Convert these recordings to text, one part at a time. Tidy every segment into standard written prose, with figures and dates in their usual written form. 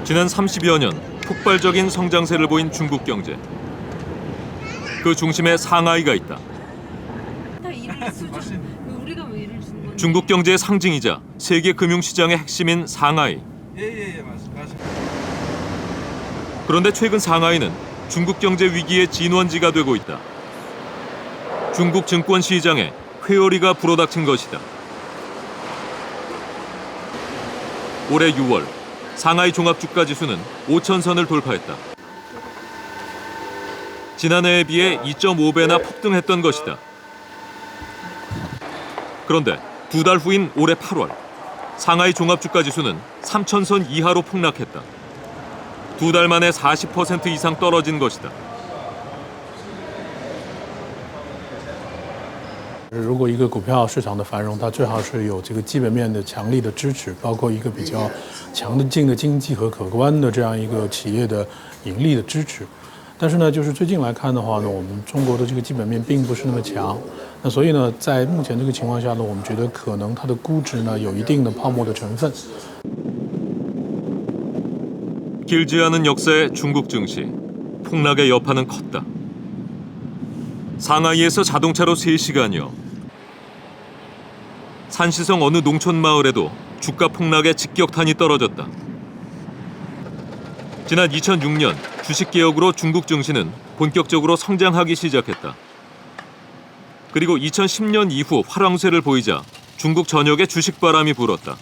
지난 30여 년 폭발적인 성장세를 보인 중국 경제. 그 중심에 상하이가 있다. 중국 경제의 상징이자 세계 금융시장의 핵심인 상하이. 그런데 최근 상하이는 중국 경제 위기의 진원지가 되고 있다. 중국 증권 시장에 회오리가 불어닥친 것이다. 올해 6월 상하이 종합주가지수는 5,000선을 돌파했다. 지난해에 비해 2.5배나 폭등했던 것이다. 그런데 두 달 후인 올해 8월 상하이 종합주가지수는 3,000선 이하로 폭락했다. 두 달 만에 40% 이상 떨어진 것이다. 如果一个股票市场的繁荣，它最好是有这个基本面的强力的支持，包括一个比较强劲的经济和可观的这样一个企业的盈利的支持。但是呢，就是最近来看的话呢，我们中国的这个基本面并不是那么强，那所以呢，在目前这个情况下呢，我们觉得可能它的估值呢有一定的泡沫的成分。 길지 않은 역사의 중국 증시, 폭락의 여파는 컸다. 상하이에서 자동차로 3시간여. 산시성 어느 농촌 마을에도 주가 폭락에 직격탄이 떨어졌다. 지난 2006년 주식 개혁으로 중국 증시는 본격적으로 성장하기 시작했다. 그리고 2010년 이후 활황세를 보이자 중국 전역에 주식 바람이 불었다.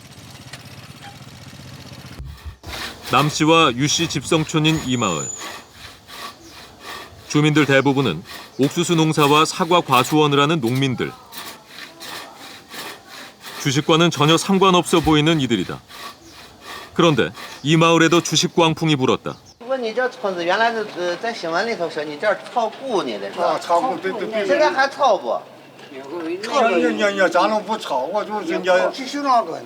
남씨와 유씨 집성촌인 이 마을. 주민들 대부분은 옥수수 농사와 사과 과수원을 하는 농민들. 주식과는 전혀 상관없어 보이는 이들이다. 그런데 이 마을에도 주식 광풍이 불었다. 不过你这村子原来是在新闻里头说你这儿炒股呢的是吧？炒股，对。现在还炒不？你咱能不炒？我就是人家继续那个。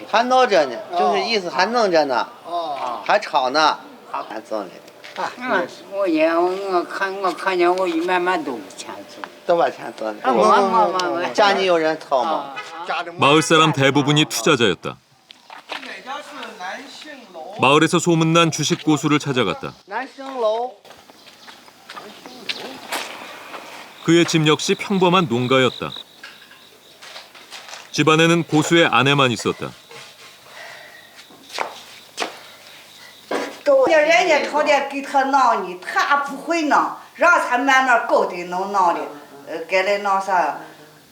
还闹着呢，就是意思还弄着呢，还炒呢，还挣呢。我看见我一慢慢都钱挣。多把钱挣的。家里有人炒吗？ 마을 사람 대부분이 투자자였다. 마을에서 소문난 주식 고수를 찾아갔다. 南兴楼。 그의 집 역시 평범한 농가였다. 집안에는 고수의 아내만 있었다. 人家炒的给他弄呢，他不会弄，让他慢慢搞的能弄的，给来弄啥？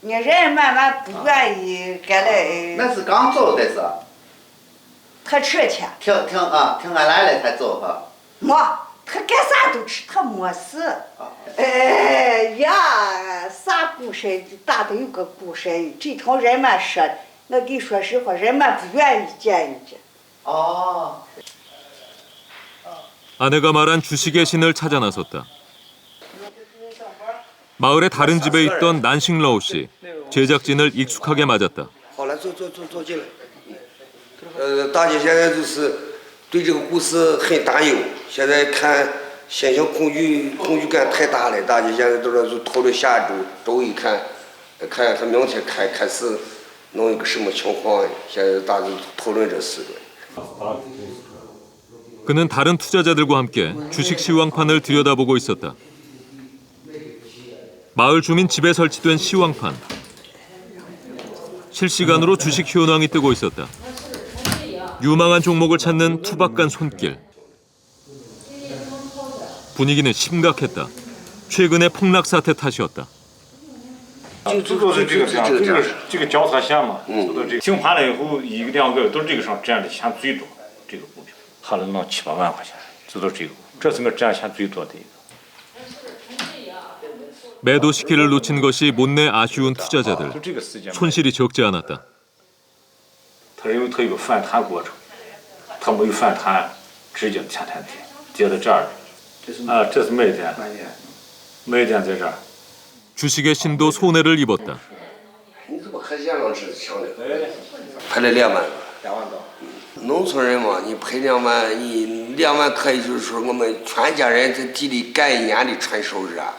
你人慢慢不愿意，给来。那是刚走的是。他吃去。听俺来了才走哈。没，他干啥都吃，他没事。呀，啥故事大都有个故事，这条人们说，我给你说实话，人们不愿意见人家。 哦。 아내가 말한 주식의 신을 찾아 나섰다. 마을의 다른 집에 있던 난싱러우 씨, 제작진을 익숙하게 맞았다. 好了，走进来。大家现在就是对这个股市很担忧，现在看现象恐惧感太大了，大家现在都是讨论下周一看他明天开始弄一个什么情况，现在大家讨论这事。 그는 다른 투자자들과 함께 주식 시황판을 들여다보고 있었다. 마을 주민 집에 설치된 시황판. 실시간으로 주식 현황이 뜨고 있었다. 유망한 종목을 찾는 투박한 손길. 분위기는 심각했다. 최근의 폭락 사태 탓이었다. 就是这个交叉线嘛，清盘了以后一个两个都是这个上占的钱最多，这个股票。 他能弄7、8万块钱，这都是这个，这是我占钱最多的一个。 매도 시기를 놓친 것이 못내 아쉬운 투자자들. 손실이 적지 않았다. 它因为它有个反弹过程，它没有反弹，直接天天跌到这儿。啊，这是卖点，卖点在这儿。 주식의 신도 손해를 입었다. 你这么看现状是强的，赔了2万。2万多。 农村人嘛，你赔2万，你2万可以就是说我们全家人在地里干1年的纯收入啊，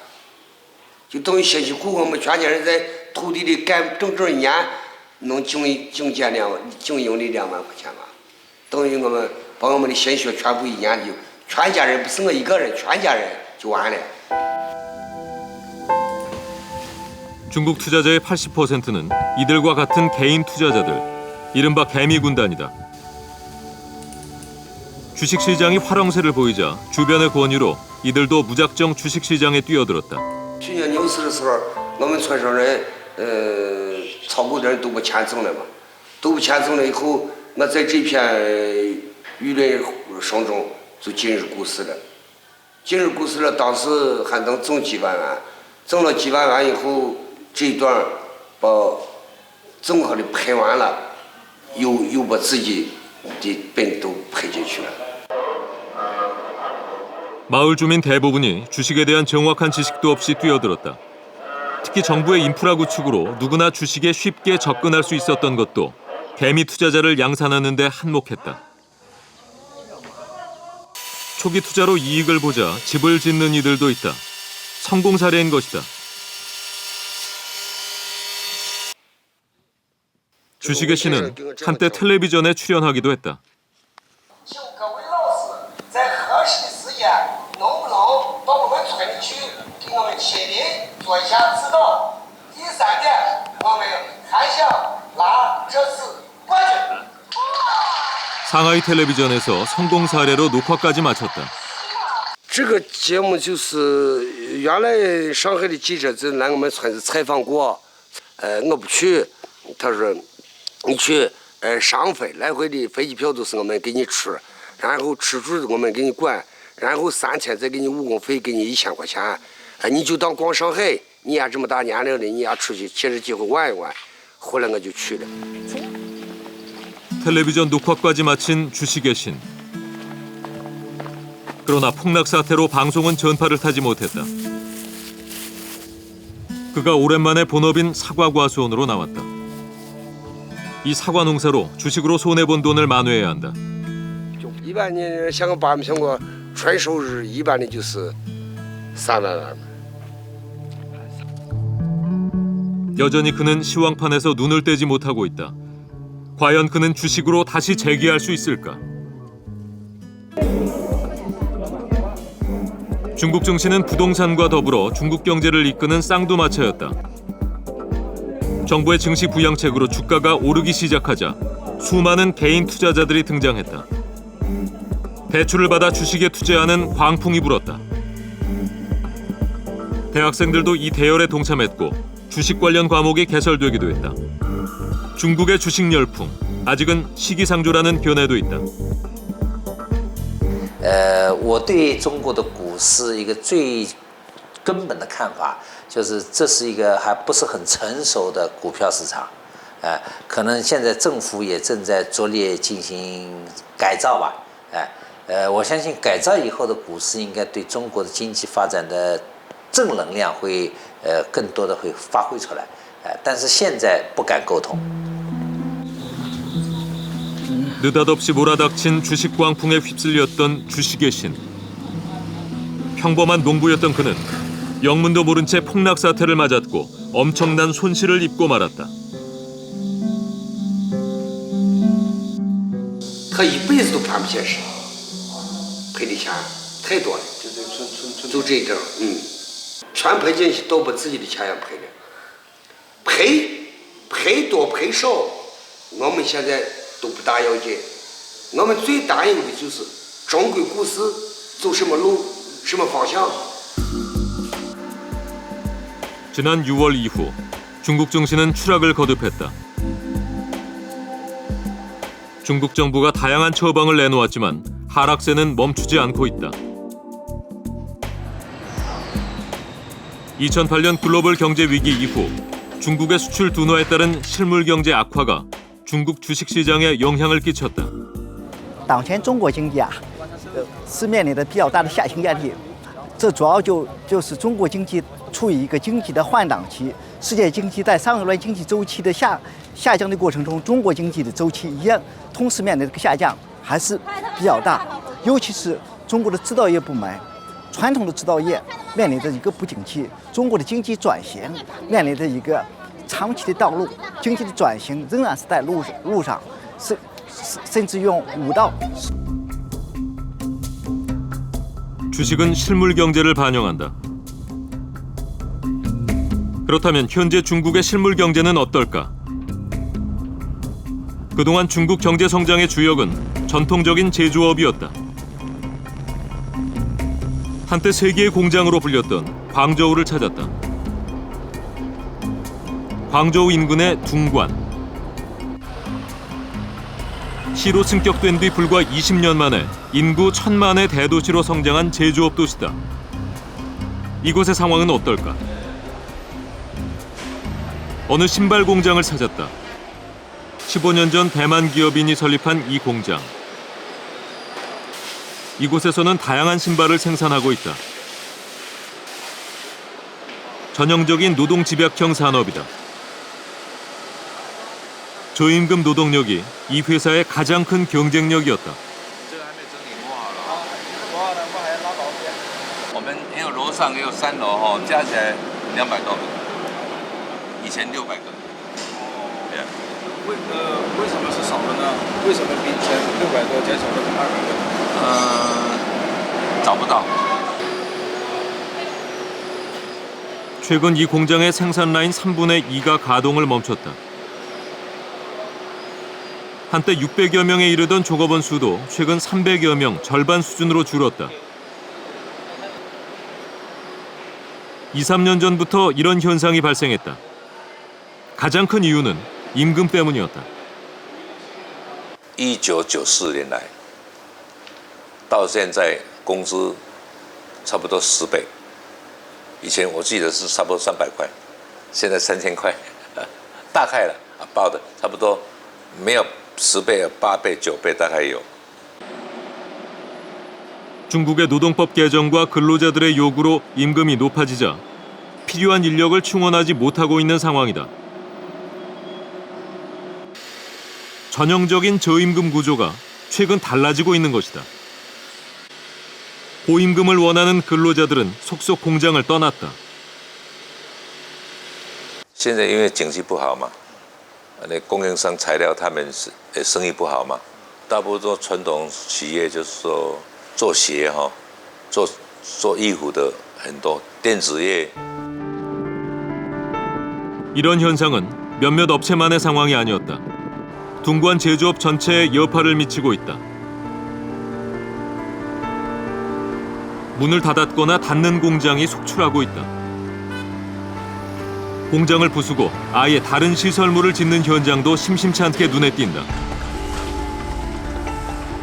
就等于辛辛苦苦我们全家人在土地里干整1年，能净盈利2万块钱嘛，等于我们把我们的鲜血全部一研究，全家人不是我一个人，全家人就完了。 중국 투자자의 80%는 이들과 같은 개인 투자자들, 이른바 개미 군단이다. 주식시장이 활황세를 보이자 주변의 권유로 이들도 무작정 주식시장에 뛰어들었다. 去年牛市的时候，我们村上人，炒股的人都不钱挣了嘛，都不钱挣了以后，我在这片舆论声中就进入股市了。进入股市了，当时还能挣几万元，挣了几万元以后，这一段把整个的赔完了，又把自己的本都赔进去了。 마을 주민 대부분이 주식에 대한 정확한 지식도 없이 뛰어들었다. 특히 정부의 인프라 구축으로 누구나 주식에 쉽게 접근할 수 있었던 것도 개미 투자자를 양산하는 데 한몫했다. 초기 투자로 이익을 보자 집을 짓는 이들도 있다. 성공 사례인 것이다. 주식의 신은 한때 텔레비전에 출연하기도 했다. 请各位老师在合适的时间，能不能到我们村里去给我们亲临做一下指导？第三点，我们还想拿这次冠军。 상하이 텔레비전에서 성공 사례로 녹화까지 마쳤다. 这个节目就是原来上海的记者在来我们村子采访过，我不去，他说你去，上飞来回的飞机票都是我们给你出，然后吃住我们给你管，然后3天再给你误工费，给你1000块钱，你就当逛上海，你也这么大年龄了，你也出去借着机会玩一玩，后来我就去了。 텔레비전 녹화까지 마친 주식의 신. 그러나 폭락 사태로 방송은 전파를 타지 못했다. 그가 오랜만에 본업인 사과 과수원으로 나왔다. 이 사과 농사로 주식으로 손해본 돈을 만회해야 한다. 一般的像我爸们像我纯收入一般的就是3万元。 여전히 그는 시황판에서 눈을 떼지 못하고 있다. 과연 그는 주식으로 다시 재기할 수 있을까? 중국 증시는 부동산과 더불어 중국 경제를 이끄는 쌍두마차였다. 정부의 증시 부양책으로 주가가 오르기 시작하자 수많은 개인 투자자들이 등장했다. 대출을 받아 주식에 투자하는 광풍이 불었다. 대학생들도 이 대열에 동참했고 주식 관련 과목이 개설되기도 했다. 중국의 주식 열풍, 아직은 시기상조라는 견해도 있다. 我对中国的股市一个最根本的看法，就是这是一个还不是很成熟的股票市场，可能现在政府也正在着力进行改造吧，我相信改造以后的股市应该对中国的经济发展的正能量会更多的会发挥出来，但是现在不敢沟通。 느닷없이 몰아닥친 주식 광풍에 휩쓸렸던 주식의 신. 평범한 농부였던 그는 영문도 모른 채 폭락 사태를 맞았고 엄청난 손실을 입고 말았다. 他一辈子都赚不下去，赔的钱太多了，就这一点，全赔进去，都把自己的钱也赔了，赔多赔少，我们现在都不大要紧，我们最担忧的就是中国股市走什么路，什么方向。 지난 6월 이후 중국 증시는 추락을 거듭했다. 중국 정부가 다양한 처방을 내놓았지만 하락세는 멈추지 않고 있다. 2008년 글로벌 경제 위기 이후 중국의 수출 둔화에 따른 실물 경제 악화가 중국 주식 시장에 영향을 끼쳤다. 当前中国经济是面临着比较大的下行压力，这主要就是中国经济处于一个经济的换挡期，世界经济在上一轮经济周期的下降的过程中，中国经济的周期一样，同时面临这个下降还是比较大，尤其是中国的制造业部门，传统的制造业面临着一个不景气，中国的经济转型面临着一个长期的道路，经济的转型仍然是在路上，甚至用5到10。 주식은 실물 경제를 반영한다. 그렇다면 현재 중국의 실물 경제는 어떨까? 그동안 중국 경제 성장의 주역은 전통적인 제조업이었다. 한때 세계의 공장으로 불렸던 광저우를 찾았다. 광저우 인근의 둥관. 시로 승격된 뒤 불과 20년 만에 인구 1,000만의 대도시로 성장한 제조업 도시다. 이곳의 상황은 어떨까? 어느 신발 공장을 찾았다. 15년 전 대만 기업인이 설립한 이 공장. 이곳에서는 다양한 신발을 생산하고 있다. 전형적인 노동 집약형 산업이다. 저임금 노동력이 이 회사의 가장 큰 경쟁력이었다. 我们也有楼上也有3楼哈，加起来200多个，以前600个。对。为什么是少的呢？为什么比以前600多减少了200个？找不到。 최근 이 공장의 생산 라인 3분의 2가 가동을 멈췄다. 한때 600여 명에 이르던 종업원 수도 최근 300여 명, 절반 수준으로 줄었다. 2, 3년 전부터 이런 현상이 발생했다. 가장 큰 이유는 임금 때문이었다. 1994年来，到现在工资差不多10倍。以前我记得是差不多300块，现在3000块，大概了报的差不多，没有10倍、8倍、9倍大概有。 중국의 노동법 개정과 근로자들의 요구로 임금이 높아지자 필요한 인력을 충원하지 못하고 있는 상황이다. 전형적인 저임금 구조가 최근 달라지고 있는 것이다. 고임금을 원하는 근로자들은 속속 공장을 떠났다. 现在因为经济不好嘛，那供应商材料他们是生意不好嘛，大部分做传统企业就是说做鞋哈，做衣服的很多电子业。 이런 현상은 몇몇 업체만의 상황이 아니었다. 둥관 제조업 전체에 여파를 미치고 있다. 문을 닫았거나 닫는 공장이 속출하고 있다. 공장을 부수고 아예 다른 시설물을 짓는 현장도 심심치 않게 눈에 띈다.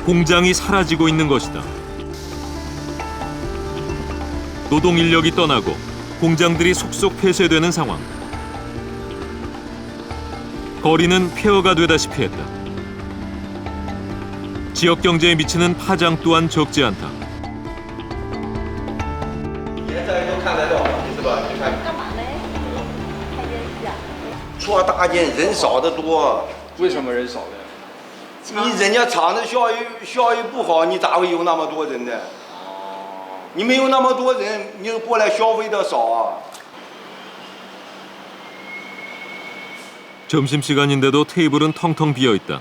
공장이 사라지고 있는 것이다. 노동 인력이 떠나고 공장들이 속속 폐쇄되는 상황. 거리는 폐허가 되다시피 했다. 지역 경제에 미치는 파장 또한 적지 않다. 做大件人少得多。为什么人少呢？你人家厂子效益不好，你咋会有那么多人呢？你没有那么多人，你过来消费的少啊。 점심시간인데도 테이블은 텅텅 비어있다.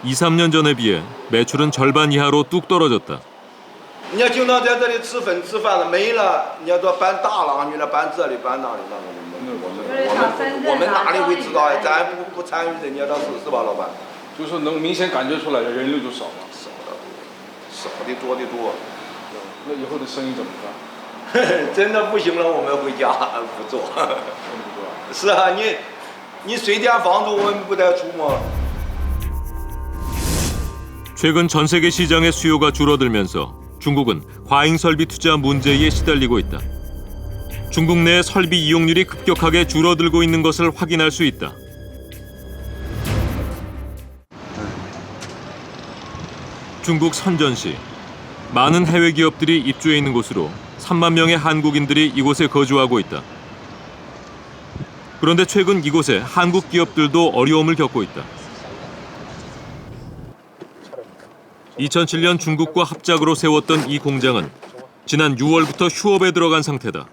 2, 3년 전에 비해 매출은 절반 이하로 뚝 떨어졌다. 你要经常在这里吃饭的没了，你要说搬大郎去了，搬这里搬那里，那我们哪里会知道呀？咱不参与人家的事是吧，老板？就是说能明显感觉出来的人流就少嘛，少的多的多。那以后的生意怎么办？真的不行了，我们回家不做。是啊，你水电房租我们不得出吗？ 최근 전 세계 시장의 수요가 줄어들면서 중국은 과잉 설비 투자 문제에 시달리고 있다. 중국 내 설비 이용률이 급격하게 줄어들고 있는 것을 확인할 수 있다. 중국 선전시. 많은 해외 기업들이 입주해 있는 곳으로 3만 명의 한국인들이 이곳에 거주하고 있다. 그런데 최근 이곳에 한국 기업들도 어려움을 겪고 있다. 2007년 중국과 합작으로 세웠던 이 공장은 지난 6월부터 휴업에 들어간 상태다.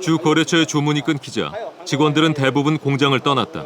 주 거래처의 주문이 끊기자 직원들은 대부분 공장을 떠났다.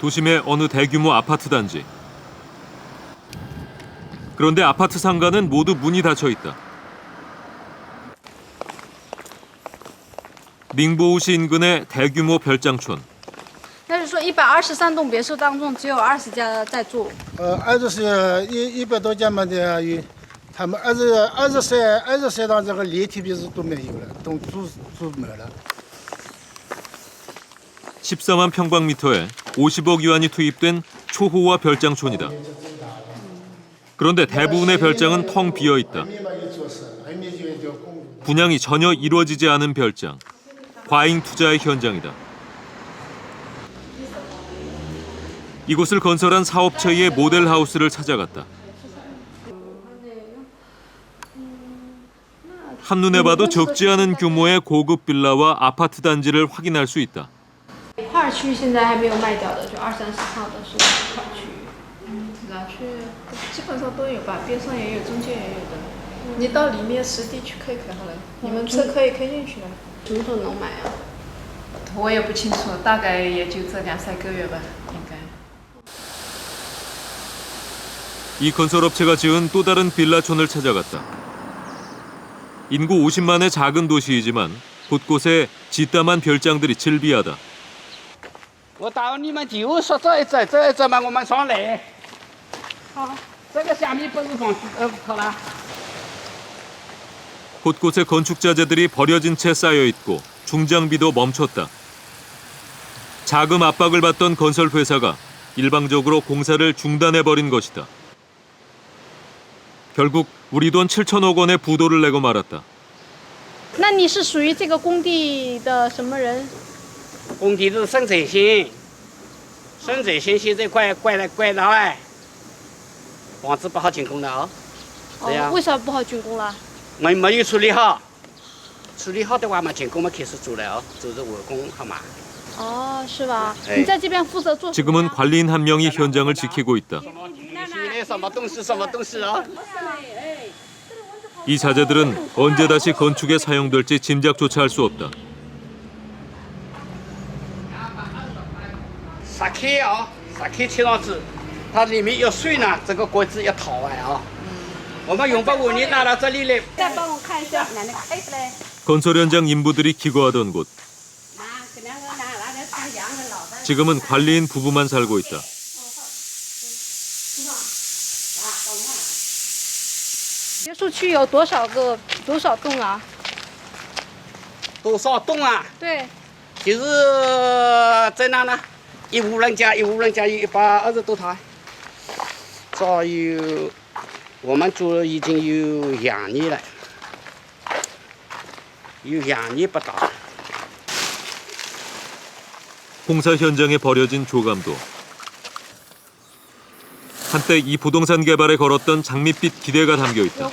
도심의 어느 대규모 아파트 단지. 그런데 아파트 상가는 모두 문이 닫혀 있다. 닝보우시 인근의 대규모 별장촌. 那是说123栋别墅当中只有20家在住。20是100多家嘛的，他们23档这个连体别墅都没有了，都住没了。 14만 평방미터에 50억 유안이 투입된 초호화 별장촌이다. 그런데 대부분의 별장은 텅 비어 있다. 분양이 전혀 이루어지지 않은 별장. 과잉 투자의 현장이다. 이곳을 건설한 사업체의 모델하우스를 찾아갔다. 한눈에 봐도 적지 않은 규모의 고급 빌라와 아파트 단지를 확인할 수 있다. 块区现在还没有卖掉的，就20、30号的是块区。哪区基本上都有吧，边上也有，中间也有的。你到里面实地去看看好了，你们车可以开进去的。什么时候能买啊？我也不清楚，大概也就这2、3个月吧，应该。 이 건설업체가 지은 또 다른 빌라촌을 찾아갔다. 인구 50만의 작은 도시이지만 곳곳에 짓담한 별장들이 즐비하다. 我导你们就说这一走嘛，我们上来。好，这个下面不是好了。 곳곳에 건축 자재들이 버려진 채 쌓여 있고 중장비도 멈췄다. 자금 압박을 받던 건설 회사가 일방적으로 공사를 중단해 버린 것이다. 결국 우리 돈 7천억 원의 부도를 내고 말았다. 那你是属于这个工地的什么人？ 工地是生产线，生产线现在怪到哎，房子不好竣工了哦。这样。为什么不好竣工了？没有处理好，处理好的话嘛，竣工嘛开始做了哦，就是完工好嘛。哦，是吧？你在这边负责做。 지금은 관리인 한 명이 현장을 지키고 있다. 什么东西哦？ 이 자재들은 언제 다시 건축에 사용될지 짐작조차 할 수 없다. 10K 啊，10K 切上去，它里面要水呢，这个锅子要掏完啊。我们用不完，你拿到这里来。再帮我看一下，奶奶开出来。 건설 현장 인부들이 기거하던 곳. 지금은 관리인 부부만 살고 있다. 别墅区有多少栋啊？多少栋啊？对，就是在哪呢？一户人家120多套，早有我们住已经有2年了，有2年不到。 공사 현장에 버려진 조감도. 한때 이 부동산 개발에 걸었던 장밋빛 기대가 담겨 있다.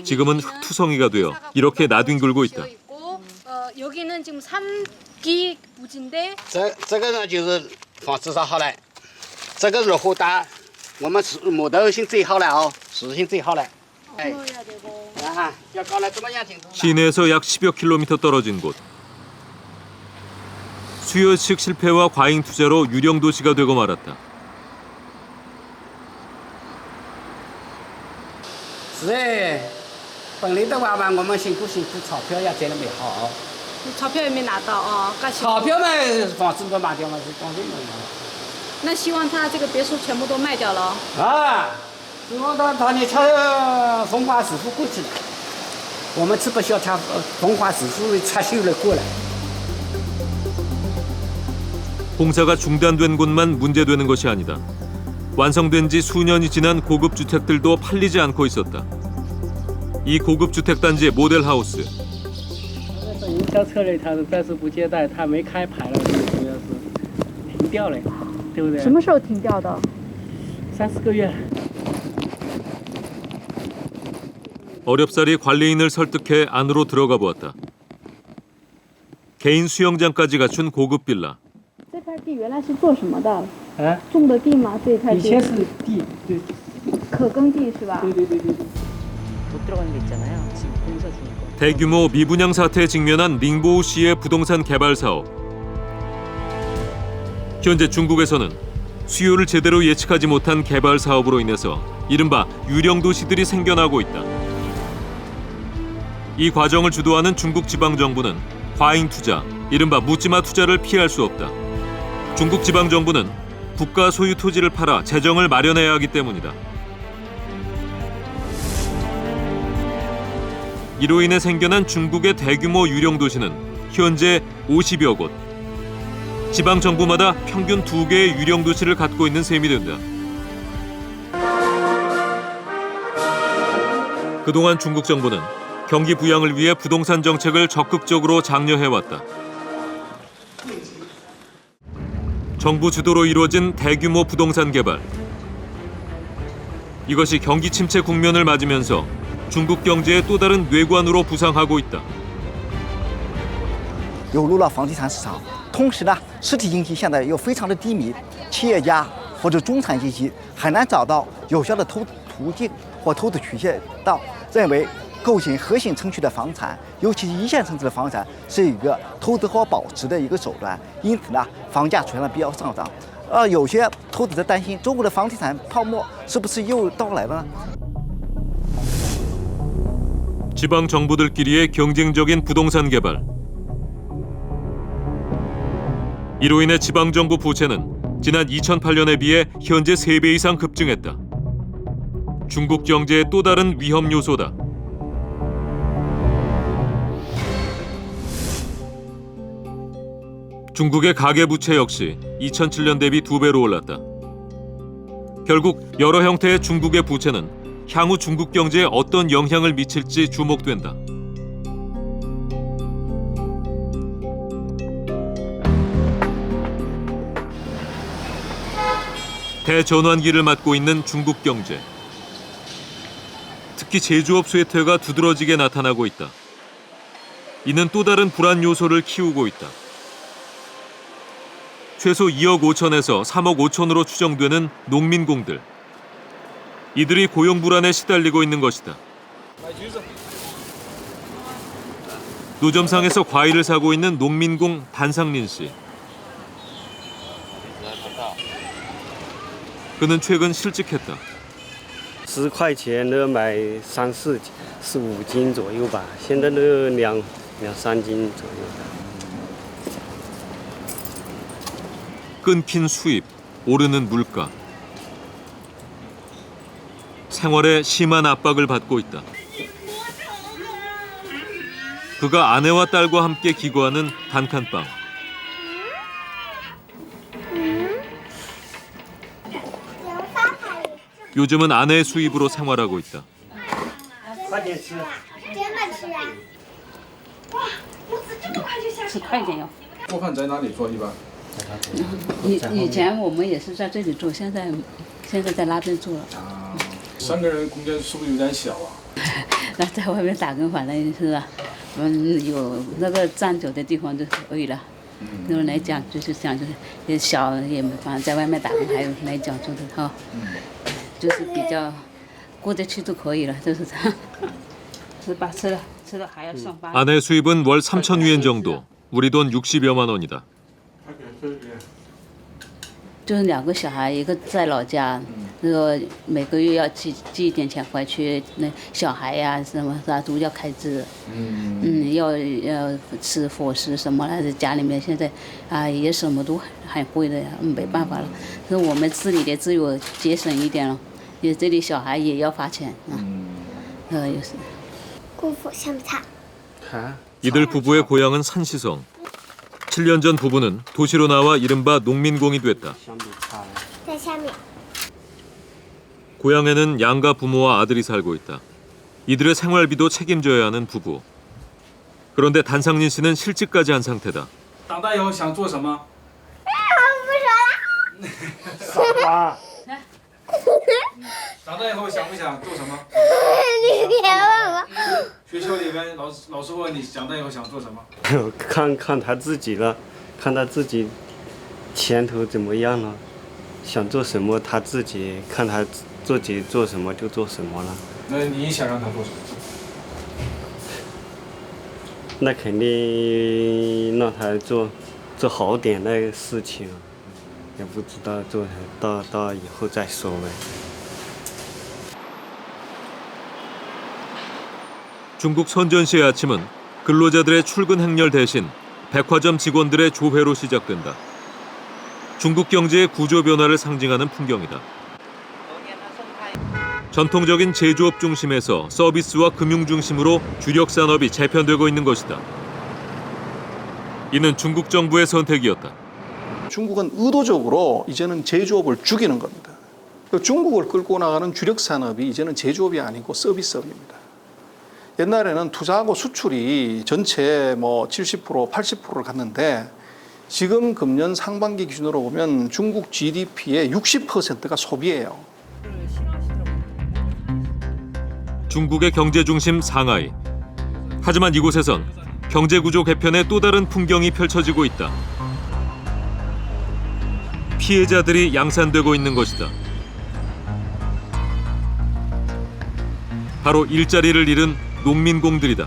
지금은 흙투성이가 되어 이렇게 나뒹굴고 있다. 여기는 지금 3기 부지인데. 这个呢就是房子烧好了，这个是火大，我们是木头性最好了哦，实性最好了。哎，啊，要搞了怎么样？ 시내에서 약 10여 킬로미터 떨어진 곳. 수요식 실패와 과잉 투자로 유령 도시가 되고 말았다. 是哎，本来的话嘛，我们辛苦钞票也赚得没好。钞票也没拿到啊，钞票嘛，房子都卖掉嘛，是当然没有。那希望他这个别墅全部都卖掉了。啊，希望他你吃风花石斛过去了，我们吃不消吃风花石斛拆修了过来。 공사가 중단된 곳만 문제되는 것이 아니다. 완성된 지 수년이 지난 고급 주택들도 팔리지 않고 있었다. 이 고급 주택 단지의 모델하우스. 营销策略，它是暂时不接待，它没开牌了，主要是停掉了，对不对？什么时候停掉的？3、4个月。 어렵사리 관리인을 설득해 안으로 들어가 보았다. 개인 수영장까지 갖춘 고급 빌라. 这块地原来是做什么的？啊？种的地吗？这一块地？以前是地，对。可耕地是吧？对。못 들어가는 게 있잖아요. 지금 공사 중이고. 대규모 미분양 사태에 직면한 닝보우시의 부동산 개발 사업. 현재 중국에서는 수요를 제대로 예측하지 못한 개발 사업으로 인해서 이른바 유령 도시들이 생겨나고 있다. 이 과정을 주도하는 중국 지방정부는 과잉 투자, 이른바 묻지마 투자를 피할 수 없다. 중국 지방정부는 국가 소유 토지를 팔아 재정을 마련해야 하기 때문이다. 이로 인해 생겨난 중국의 대규모 유령 도시는 현재 50여 곳. 지방 정부마다 평균 2개의 유령 도시를 갖고 있는 셈이 된다. 그동안 중국 정부는 경기 부양을 위해 부동산 정책을 적극적으로 장려해왔다. 정부 주도로 이루어진 대규모 부동산 개발. 이것이 경기 침체 국면을 맞으면서 중국 경제의 또 다른 뇌관으로 부상하고 있다. 涌入了房地产市场，同时呢，实体经济现在又非常的低迷，企业家或者中产阶级很难找到有效的投资途径或投资渠道，认为构建核心城区的房产，尤其是一线城市的房产，是一个投资和保值的一个手段。因此呢，房价出现了比较上涨。有些投资者担心中国的房地产泡沫是不是又到来了呢？ 지방 정부들끼리의 경쟁적인 부동산 개발. 이로 인해 지방 정부 부채는 지난 2008년에 비해 현재 3배 이상 급증했다. 중국 경제의 또 다른 위험 요소다. 중국의 가계 부채 역시 2007년 대비 2배로 올랐다. 결국 여러 형태의 중국의 부채는 향후 중국 경제에 어떤 영향을 미칠지 주목된다. 대전환기를 맞고 있는 중국 경제. 특히 제조업 쇠퇴가 두드러지게 나타나고 있다. 이는 또 다른 불안 요소를 키우고 있다. 최소 2억 5천에서 3억 5천으로 추정되는 농민공들. 이들이 고용 불안에 시달리고 있는 것이다. 노점상에서 과일을 사고 있는 농민공 단상린 씨. 그는 최근 실직했다. 10块钱能买3、4、4、5斤左右吧，现在呢2、3斤左右。 끊긴 수입, 오르는 물가. 생활에 심한 압박을 받고 있다. 그가 아내와 딸과 함께 기거하는 단칸방. 요즘은 아내의 수입으로 생활하고 있다. 10块钱哟。做饭在哪里做一般？ 以前我们也是在这里做，现在在那边做了。3个人空间是不是有点小啊？那在外面打工，反正是啊，有那个站久的地方就可以了。对我来讲就是这样，就是小也反正在外面打工，还有来讲做的哈，就是比较过得去就可以了，就是这样。吃吧，吃了还要上班。 아내 수입은 월 3천 위엔 정도, 우리 돈 60여만 원이다. 就是2个小孩，一个在老家，那个每个月要寄一点钱回去，那小孩呀、什么啥都要开支，要吃伙食什么的，家里面现在啊也什么都很贵的呀，没办法了。所以我们自己的自由节省一点了，因为这里小孩也要花钱啊，也是。 이들 부부의 고향은 산시성. 7년 전 부부는 도시로 나와 이른바 농민공이 됐다. 고향에는 양가 부모와 아들이 살고 있다. 이들의 생활비도 책임져야 하는 부부. 그런데 단상린 씨는 실직까지 한 상태다. 长大以后想做什么？长大以后想不想做什么？你别问我。学校里面老师问你长大以后想做什么？看他自己了，看他自己前途怎么样了，想做什么他自己看他自己做什么就做什么了。那你想让他做什么？那肯定让他做好点的事情。也不知道做到以后再说呗。 중국 선전시의 아침은 근로자들의 출근 행렬 대신 백화점 직원들의 조회로 시작된다. 중국 경제의 구조 변화를 상징하는 풍경이다. 전통적인 제조업 중심에서 서비스와 금융 중심으로 주력 산업이 재편되고 있는 것이다. 이는 중국 정부의 선택이었다. 중국은 의도적으로 이제는 제조업을 죽이는 겁니다. 중국을 끌고 나가는 주력 산업이 이제는 제조업이 아니고 서비스업입니다. 옛날에는 투자하고 수출이 전체 70%, 80%를 갔는데 지금 금년 상반기 기준으로 보면 중국 GDP의 60%가 소비예요. 중국의 경제 중심 상하이. 하지만 이곳에선 경제 구조 개편의 또 다른 풍경이 펼쳐지고 있다. 피해자들이 양산되고 있는 것이다. 바로 일자리를 잃은 농민공들이다.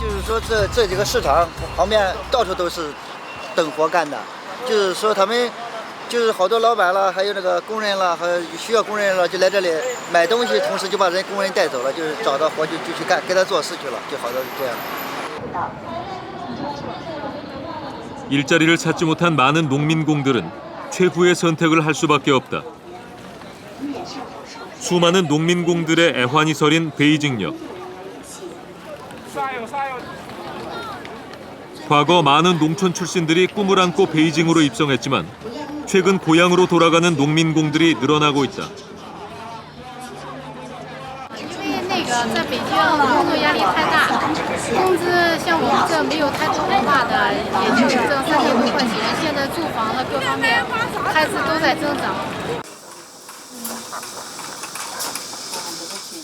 就是说这几个市场旁边到处都是等活干的，就是说他们就是好多老板了，还有那个工人了，还有需要工人了，就来这里买东西，同时就把人工人带走了，就是找到活就去干，给他做事去了，就好多是这样。 일자리를 찾지 못한 많은 농민공들은 최후의 선택을 할 수밖에 없다. 수많은 농민공들의 애환이 서린 베이징역. 과거 많은 농촌 출신들이 꿈을 안고 베이징으로 입성했지만 최근 고향으로 돌아가는 농민공들이 늘어나고 있다. 在北京工作压力太大，工资像我们这没有太多文化的，也就是挣3000多块钱。现在住房的各方面开支都在增长。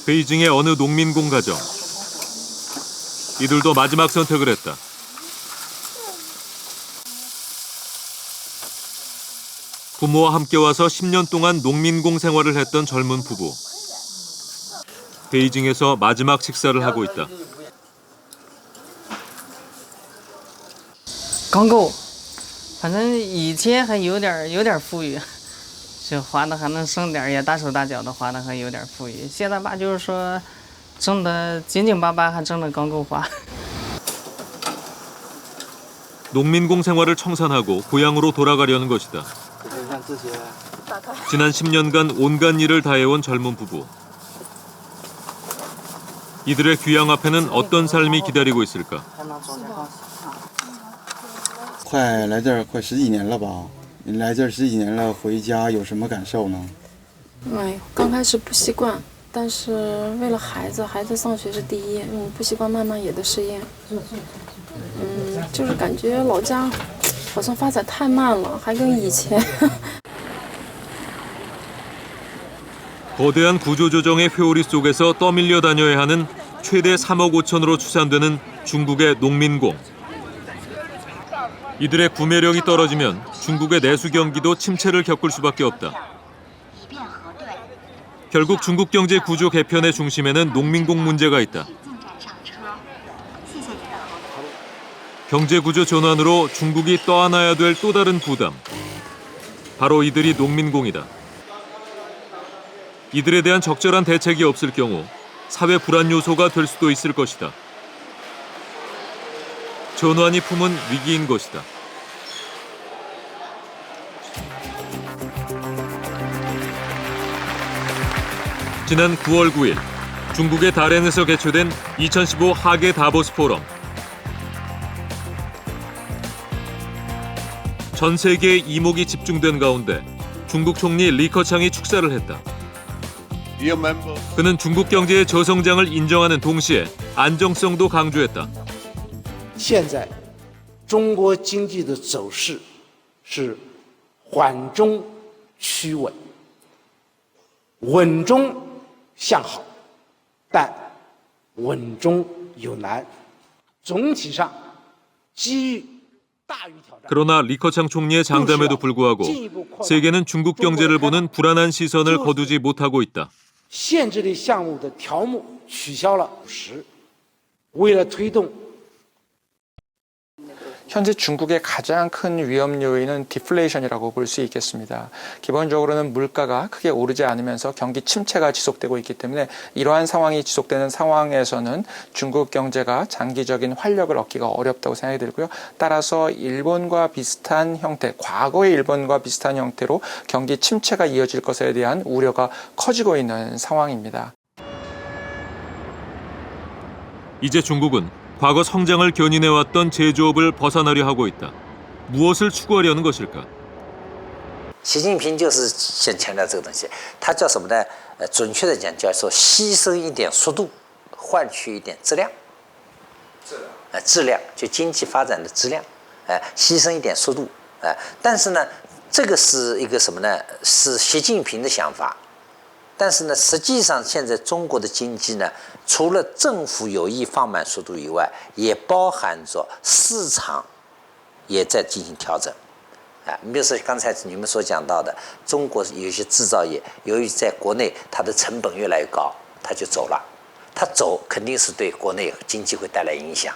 베이징의 어느 농민공 가정. 이들도 마지막 선택을 했다. 부모와 함께 와서 10년 동안 농민공 생활을 했던 젊은 부부. 베이징에서 마지막 식사를 하고 있다. 刚够，反正以前还有点富裕，就花的还能省点，也大手大脚的花的还有点富裕。现在吧，就是说挣的紧紧巴巴，还挣的刚够花。 농민공 생활을 청산하고 고향으로 돌아가려는 것이다. 지난 10년간 온갖 일을 다해온 젊은 부부. 이들의 귀향 앞에는 어떤 삶이 기다리고 있을까? 快来这儿快10几年了吧？你来这儿10几年了，回家有什么感受呢？哎，刚开始不习惯，但是为了孩子，孩子上学是第一，不习惯慢慢也得适应。就是感觉老家好像发展太慢了，还跟以前。 거대한 구조조정의 회오리 속에서 떠밀려 다녀야 하는 최대 3억 5천으로 추산되는 중국의 농민공. 이들의 구매력이 떨어지면 중국의 내수 경기도 침체를 겪을 수밖에 없다. 결국 중국 경제 구조 개편의 중심에는 농민공 문제가 있다. 경제 구조 전환으로 중국이 떠안아야 될 또 다른 부담. 바로 이들이 농민공이다. 이들에 대한 적절한 대책이 없을 경우 사회 불안 요소가 될 수도 있을 것이다. 전환이 품은 위기인 것이다. 지난 9월 9일 중국의 다롄에서 개최된 2015 하계 다보스 포럼. 전 세계의 이목이 집중된 가운데 중국 총리 리커창이 축사를 했다. 그는 중국 경제의 저성장을 인정하는 동시에 안정성도 강조했다. 现在中国经济的走势是缓中趋稳，稳中向好，但稳中有难。总体上，机遇大于挑战。 그러나 리커창 총리의 장담에도 불구하고 세계는 중국 경제를 보는 불안한 시선을 거두지 못하고 있다. 限制类项目的条目取消了50%，为了推动 현재 중국의 가장 큰 위험 요인은 디플레이션이라고 볼 수 있겠습니다. 기본적으로는 물가가 크게 오르지 않으면서 경기 침체가 지속되고 있기 때문에 이러한 상황이 지속되는 상황에서는 중국 경제가 장기적인 활력을 얻기가 어렵다고 생각이 들고요. 따라서 일본과 비슷한 형태, 과거의 일본과 비슷한 형태로 경기 침체가 이어질 것에 대한 우려가 커지고 있는 상황입니다. 이제 중국은 과거 성장을 견인해왔던 제조업을 벗어나려 하고 있다. 무엇을 추구하려는 것일까? 习近平就是先强调这个东西，他叫什么呢？准确的讲，叫做牺牲一点速度，换取一点质量。质量就经济发展的质量，牺牲一点速度，但是呢，这个是一个什么呢？是习近平的想法。但是呢，实际上现在中国的经济呢，除了政府有意放慢速度以外，也包含着市场也在进行调整。你比如说刚才你们所讲到的，中国有一些制造业，由于在国内它的成本越来越高，它就走了。它走肯定是对国内经济会带来影响。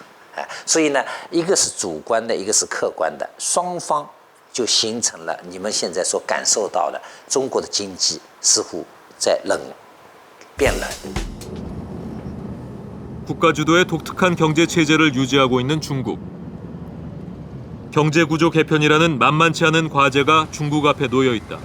所以呢，一个是主观的，一个是客观的，双方就形成了你们现在所感受到的中国的经济似乎在变冷。 국가 주도의 독특한 경제 체제를 유지하고 있는 중국. 경제 구조 개편이라는 만만치 않은 과제가 중국 앞에 놓여 있다.